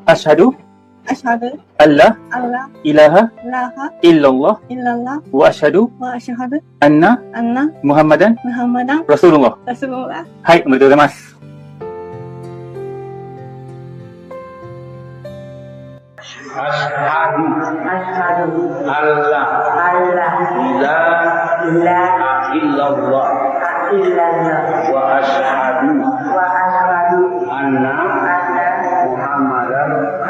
Ashhadu Asyhadu alla alla ilaha ilaha illallah illallah wa ashhadu wa asyhadu anna anna Muhammadan Muhammadan Rasulullah. Rasulullah. はい、おめでとうございます。Asyhadu alla ilaha illallah wa asyhadu anna Muhammadan Rasulullah.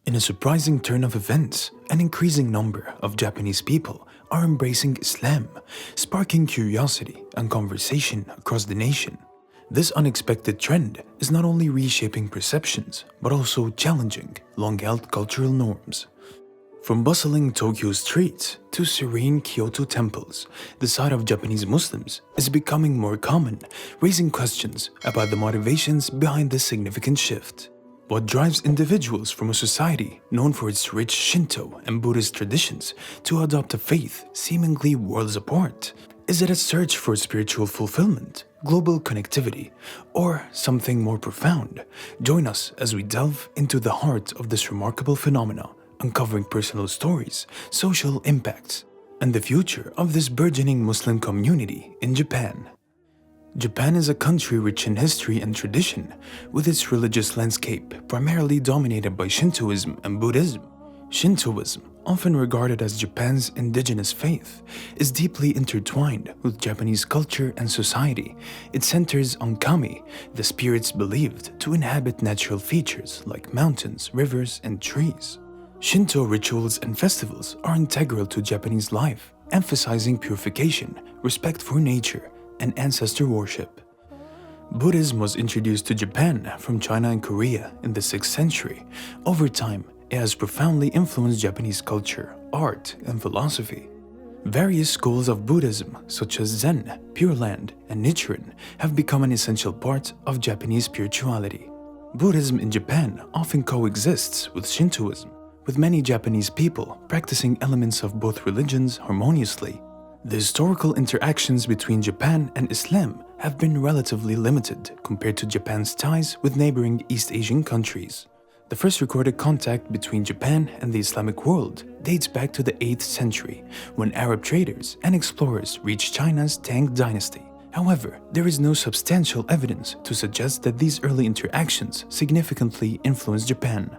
In a surprising turn of events, an increasing number of Japanese people are embracing Islam, sparking curiosity and conversation across the nation. This unexpected trend is not only reshaping perceptions, but also challenging long-held cultural norms. From bustling Tokyo streets to serene Kyoto temples, the sight of Japanese Muslims is becoming more common, raising questions about the motivations behind this significant shift. What drives individuals from a society known for its rich Shinto and Buddhist traditions to adopt a faith seemingly worlds apart? Is it a search for spiritual fulfillment, global connectivity, or something more profound? Join us as we delve into the heart of this remarkable phenomena, uncovering personal stories, social impacts, and the future of this burgeoning Muslim community in Japan. Japan is a country rich in history and tradition, with its religious landscape primarily dominated by Shintoism and Buddhism. Shintoism, often regarded as Japan's indigenous faith, is deeply intertwined with Japanese culture and society. It centers on kami, the spirits believed to inhabit natural features like mountains, rivers, and trees. Shinto rituals and festivals are integral to Japanese life, emphasizing purification, respect for nature, and ancestor worship. Buddhism was introduced to Japan from China and Korea in the 6th century. Over time, it has profoundly influenced Japanese culture, art, and philosophy. Various schools of Buddhism, such as Zen, Pure Land, and Nichiren, have become an essential part of Japanese spirituality. Buddhism in Japan often coexists with Shintoism, with many Japanese people practicing elements of both religions harmoniously. The historical interactions between Japan and Islam have been relatively limited compared to Japan's ties with neighboring East Asian countries. The first recorded contact between Japan and the Islamic world dates back to the 8th century, when Arab traders and explorers reached China's Tang dynasty. However, there is no substantial evidence to suggest that these early interactions significantly influenced Japan.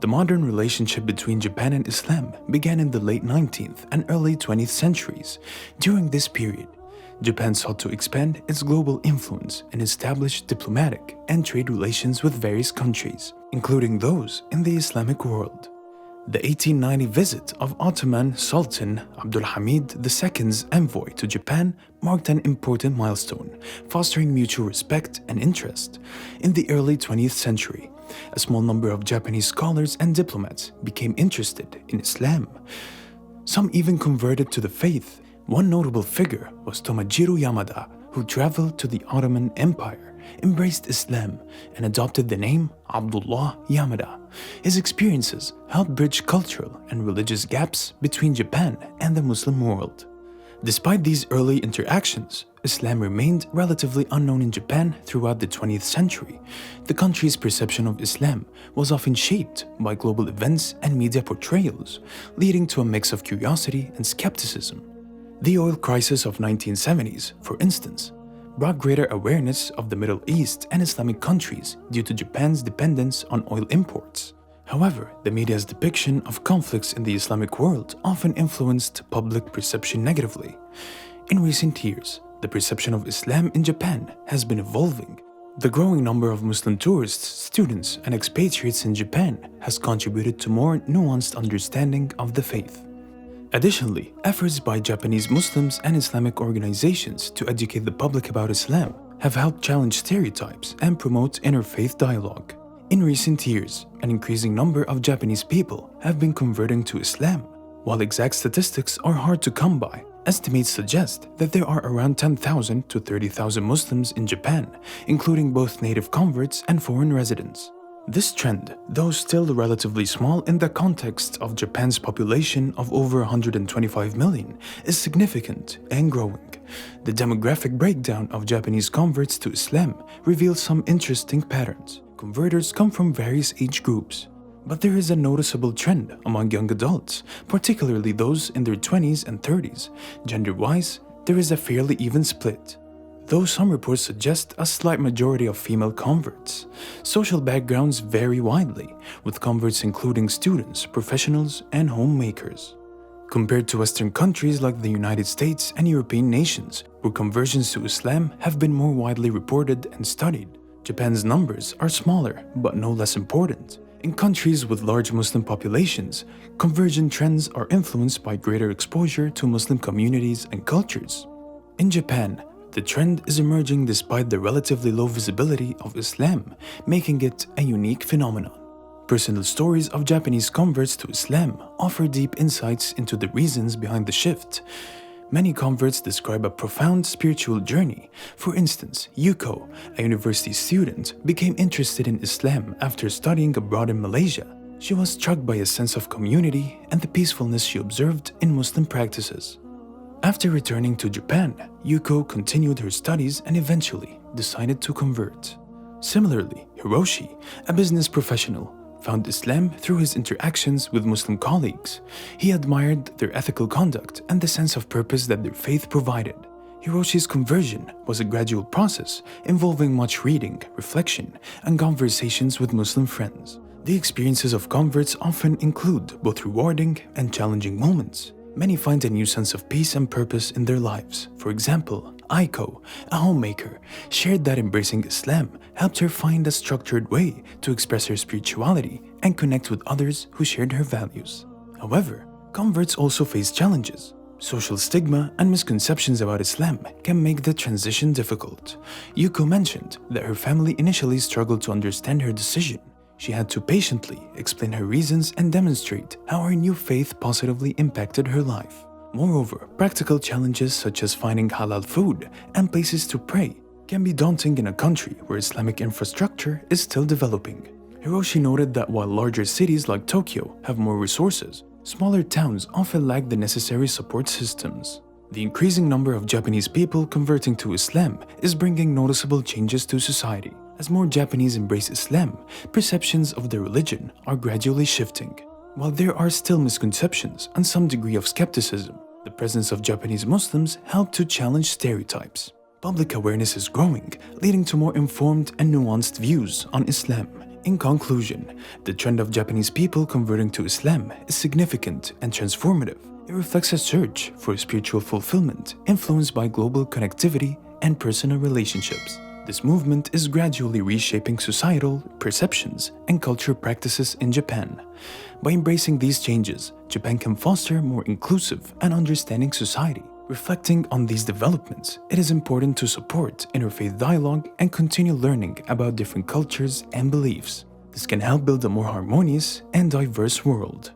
The modern relationship between Japan and Islam began in the late 19th and early 20th centuries. During this period, Japan sought to expand its global influence and establish diplomatic and trade relations with various countries, including those in the Islamic world. The 1890 visit of Ottoman Sultan Abdulhamid II's envoy to Japan marked an important milestone, fostering mutual respect and interest. In the early 20th century, a small number of Japanese scholars and diplomats became interested in Islam. Some even converted to the faith. One notable figure was Tomajiro Yamada, who traveled to the Ottoman Empire, embraced Islam, and adopted the name Abdullah Yamada. His experiences helped bridge cultural and religious gaps between Japan and the Muslim world. Despite these early interactions, Islam remained relatively unknown in Japan throughout the 20th century. The country's perception of Islam was often shaped by global events and media portrayals, leading to a mix of curiosity and skepticism. The oil crisis of 1970s, for instance, brought greater awareness of the Middle East and Islamic countries due to Japan's dependence on oil imports. However, the media's depiction of conflicts in the Islamic world often influenced public perception negatively. In recent years, the perception of Islam in Japan has been evolving. The growing number of Muslim tourists, students, and expatriates in Japan has contributed to more nuanced understanding of the faith. Additionally, efforts by Japanese Muslims and Islamic organizations to educate the public about Islam have helped challenge stereotypes and promote interfaith dialogue. In recent years, an increasing number of Japanese people have been converting to Islam. While exact statistics are hard to come by, estimates suggest that there are around 10,000 to 30,000 Muslims in Japan, including both native converts and foreign residents. This trend, though still relatively small in the context of Japan's population of over 125 million, is significant and growing. The demographic breakdown of Japanese converts to Islam reveals some interesting patterns. Converters come from various age groups, but there is a noticeable trend among young adults, particularly those in their 20s and 30s. Gender-wise, there is a fairly even split, though some reports suggest a slight majority of female converts. Social backgrounds vary widely, with converts including students, professionals, and homemakers. Compared to Western countries like the United States and European nations, where conversions to Islam have been more widely reported and studied, Japan's numbers are smaller but no less important. In countries with large Muslim populations, conversion trends are influenced by greater exposure to Muslim communities and cultures. In Japan, the trend is emerging despite the relatively low visibility of Islam, making it a unique phenomenon. Personal stories of Japanese converts to Islam offer deep insights into the reasons behind the shift. Many converts describe a profound spiritual journey. For instance, Yuko, a university student, became interested in Islam after studying abroad in Malaysia. She was struck by a sense of community and the peacefulness she observed in Muslim practices. After returning to Japan, Yuko continued her studies and eventually decided to convert. Similarly, Hiroshi, a business professional, found Islam through his interactions with Muslim colleagues. He admired their ethical conduct and the sense of purpose that their faith provided. Hiroshi's conversion was a gradual process involving much reading, reflection, and conversations with Muslim friends. The experiences of converts often include both rewarding and challenging moments. Many find a new sense of peace and purpose in their lives. For example, Aiko, a homemaker, shared that embracing Islam helped her find a structured way to express her spirituality and connect with others who shared her values. However, converts also face challenges. Social stigma and misconceptions about Islam can make the transition difficult. Yuko mentioned that her family initially struggled to understand her decision. She had to patiently explain her reasons and demonstrate how her new faith positively impacted her life. Moreover, practical challenges such as finding halal food and places to pray can be daunting in a country where Islamic infrastructure is still developing. Hiroshi noted that while larger cities like Tokyo have more resources, smaller towns often lack the necessary support systems. The increasing number of Japanese people converting to Islam is bringing noticeable changes to society. As more Japanese embrace Islam, perceptions of their religion are gradually shifting. While there are still misconceptions and some degree of skepticism, the presence of Japanese Muslims help to challenge stereotypes. Public awareness is growing, leading to more informed and nuanced views on Islam. In conclusion, the trend of Japanese people converting to Islam is significant and transformative. It reflects a search for spiritual fulfillment influenced by global connectivity and personal relationships. This movement is gradually reshaping societal perceptions and cultural practices in Japan. By embracing these changes, Japan can foster a more inclusive and understanding society. Reflecting on these developments, it is important to support interfaith dialogue and continue learning about different cultures and beliefs. This can help build a more harmonious and diverse world.